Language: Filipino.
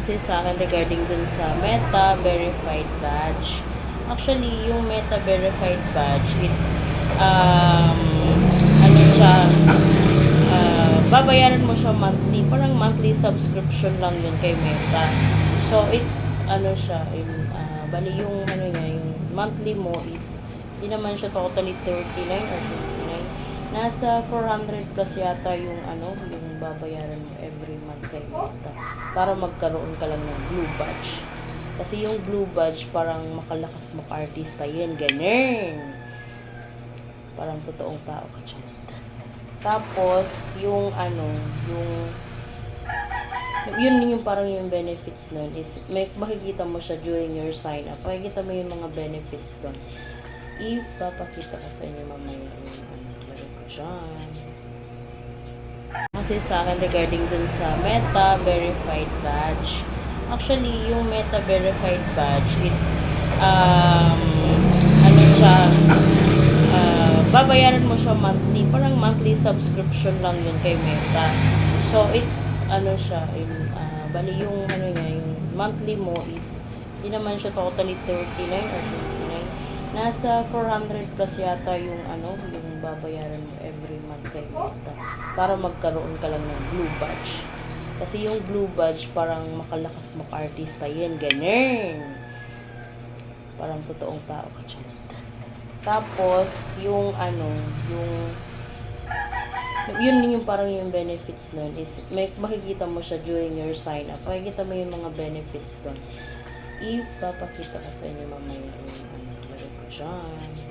Kasi sa akin regarding dun sa Meta Verified Badge. Actually, yung Meta Verified Badge is ano siya, babayaran mo siya monthly. Parang monthly subscription lang yun kay Meta. So, ano siya, bali yung ano niya, yung monthly mo is, hindi naman siya totally 39 or 29. Nasa 400 plus yata yung yung babayaran mo every month kay Meta para magkaroon ka lang ng blue badge. Kasi yung blue badge parang makalakas artista yan, ganun. Parang totoong tao ka, charot. Tapos yung yung parang yung benefits nun is makikita mo siya during your sign up. Makikita mo yung mga benefits doon. Ipapakita ko sa inyo mamaya yung lagay ko dyan. Kasi sa akin regarding dun sa Meta Verified Badge. Actually, yung Meta Verified Badge is ano siya, babayaran mo siya monthly. Parang monthly subscription lang yun kay Meta. So, ano siya, bali yung niya, yung monthly mo is, hindi naman siya totally 39 or 29. Nasa 400 plus yata yung yung babayaran mo every month kay Meta para magkaroon ka lang ng blue badge. Kasi yung blue badge parang makalakas artista yan, ganun. Parang totoong tao ka, charot. Tapos yung yung parang yung benefits nun is makikita mo siya during your sign up. Makikita mo yung mga benefits doon. Ipapakita ko sa inyo mamaya yung lagay ko dyan.